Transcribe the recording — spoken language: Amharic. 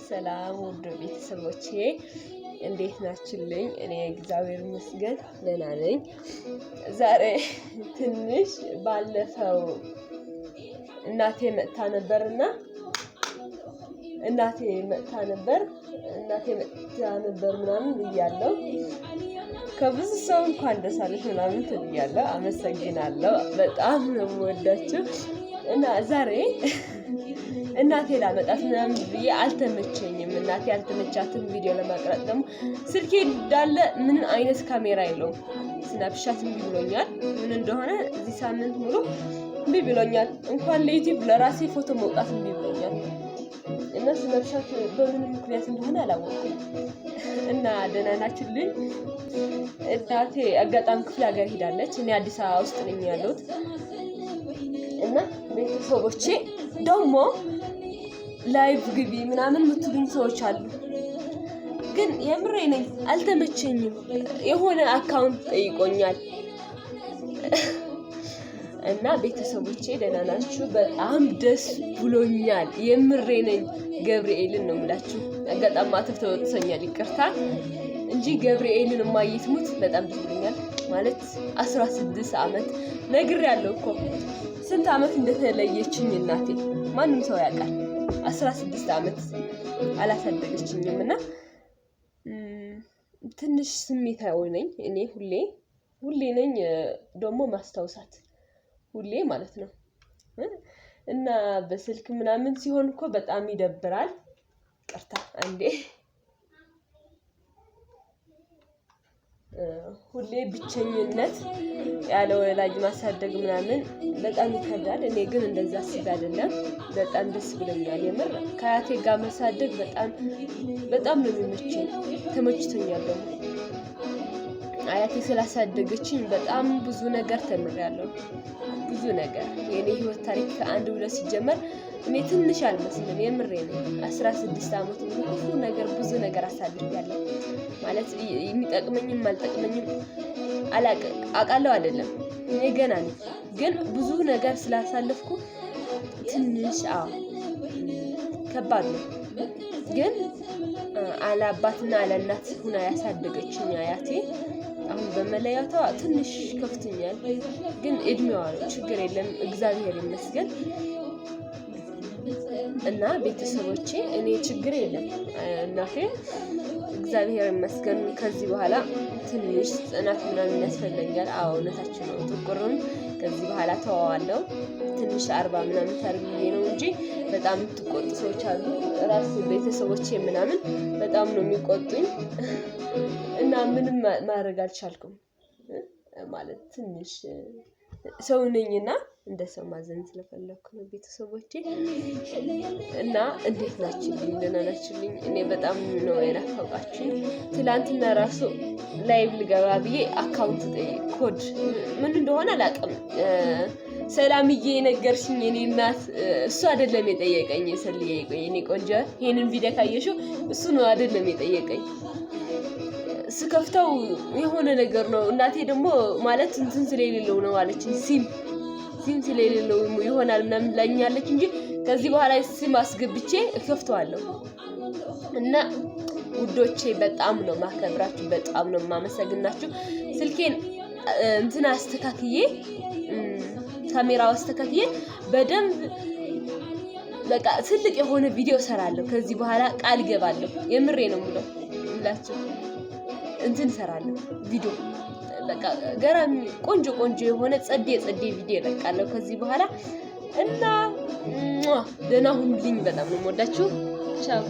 ሰላም ውድ ቤተሰቦቼ እንዴት ናችሁልኝ? እኔ እግዚአብሔር ይመስገን ደህና ነኝ። ዛሬ ትንሽ ባለፈው እናቴ መጥታ ነበርና እናቴ መጥታ ነበር ምናምን ብያለሁ። ከብዙ ሰው እንኳን ደስ አለሽ ምናምን ትልያለሁ። አመሰግናለሁ። በጣም ነው የምወዳችሁ እና ዛሬ እናቴ ላመጣት ምናምን ብዬ አልተመቸኝም። እናቴ ያልተመቻትን ቪዲዮ ለማቅረጥ ደግሞ ስልኬ እንዳለ ምን አይነት ካሜራ የለውም። ስናፕሻት እምቢ ብሎኛል። ምን እንደሆነ እዚህ ሳምንት ሙሉ እምቢ ብሎኛል። እንኳን ለዩቲዩብ ለራሴ ፎቶ መውጣት እምቢ ብሎኛል። እና ስናፕሻት በምን ምክንያት እንደሆነ አላወቅኩም። እና ደህና ናችሁልኝ? እናቴ አጋጣሚ ክፍለ ሀገር ሄዳለች። እኔ አዲስ አበባ ውስጥ ነኝ ያለሁት። እና ቤተሰቦቼ ደግሞ ላይቭ ግቢ ምናምን የምትሉኝ ሰዎች አሉ። ግን የምሬ ነኝ አልተመቸኝም። የሆነ አካውንት ጠይቆኛል። እና ቤተሰቦቼ ደህና ናችሁ? በጣም ደስ ብሎኛል። የምሬ ነኝ ገብርኤልን ነው የምላችሁ። አጋጣሚ ማተብ ተወጥቶኛል፣ ይቅርታ እንጂ ገብርኤልን የማይትሙት በጣም ደስ ብሎኛል። ማለት 16 ዓመት ነግሬያለሁ እኮ ስንት ዓመት እንደተለየችኝ እናቴ ማንም ሰው ያውቃል። 16 ዓመት አላሳደገችኝም እና ትንሽ ስሜታዊ ነኝ እኔ ሁሌ ነኝ ደግሞ ማስታወሳት ሁሌ ማለት ነው። እና በስልክ ምናምን ሲሆን እኮ በጣም ይደብራል። ቅርታ አንዴ ሁሌ ብቸኝነት ያለ ወላጅ ማሳደግ ምናምን በጣም ይከብዳል። እኔ ግን እንደዛ አስቤ አይደለም። በጣም ደስ ብሎኛል። የምር ከአያቴ ጋር ማሳደግ በጣም ነው የሚመቸኝ። ተመችቶኛል ደግሞ አያቴ ስላሳደገችኝ በጣም ብዙ ነገር ተምሬያለሁ። ብዙ ነገር የኔ ህይወት ታሪክ ከአንድ ብሎ ሲጀመር እኔ ትንሽ አልመስልም። የምሬ ነው 16 ዓመት ብዙ ነገር አሳልፌያለሁ። ማለት የሚጠቅመኝም አልጠቅመኝም አውቃለሁ አይደለም። እኔ ገና ነኝ፣ ግን ብዙ ነገር ስላሳለፍኩ ትንሽ ከባድ ነው። ግን አለ አባትና አለ እናት ሆና ያሳደገችኝ አያቴ አሁን በመለያቷ ትንሽ ከፍተኛል። ግን እድሜዋ ነው፣ ችግር የለም፣ እግዚአብሔር ይመስገን። እና ቤተሰቦቼ እኔ ችግር የለም፣ እናቴ እግዚአብሔር ይመስገን። ከዚህ በኋላ ትንሽ ጽናት ምናምን ያስፈልጋል። እውነታችን ነው። ጥቁሩን ከዚህ በኋላ ተዋዋለሁ። ትንሽ 40 ምናምን ታርግዬ ነው እንጂ በጣም የምትቆጡ ሰዎች አሉ። ራስ ቤተሰቦቼ ምናምን በጣም ነው የሚቆጡኝ። እና ምንም ማድረግ አልቻልኩም። ማለት ትንሽ ሰው ነኝና እንደ ሰው ማዘን ስለፈለኩ ነው ቤተሰቦቼ። እና እንዴት ናችሁልኝ? ደህና ናችሁልኝ? እኔ በጣም ነው የናፈቃችሁኝ። ትላንትና ራሱ ላይቭ ልገባ ብዬ አካውንት ኮድ ምን እንደሆነ አላውቅም። ሰላምዬ ነገርሽኝ የኔ እናት። እሱ አይደለም የጠየቀኝ። ሰልዬ የኔ ቆንጆ ይሄንን ቪዲዮ ካየሽው እሱ ነው አይደለም የጠየቀኝ። ስከፍተው የሆነ ነገር ነው። እናቴ ደግሞ ማለት እንትን ስለሌለው ነው አለችኝ። ሲም ስለሌለው ይሆናል ምናምን ብላኛለች እንጂ ከዚህ በኋላ ሲም አስገብቼ እከፍተዋለሁ። እና ውዶቼ በጣም ነው ማከብራችሁ፣ በጣም ነው ማመሰግናችሁ። ስልኬን እንትን አስተካክዬ ካሜራው አስተካክዬ በደንብ በቃ ትልቅ የሆነ ቪዲዮ ሰራለሁ። ከዚህ በኋላ ቃል ገባለሁ። የምሬ ነው የምላችሁ። እንትን ሰራለሁ ቪዲዮ በቃ ገራሚ ቆንጆ የሆነ ጸዴ ቪዲዮ ለቃለሁ ከዚህ በኋላ። እና ደህና ሁኑልኝ። በጣም ነው የምወዳችሁ። ቻው።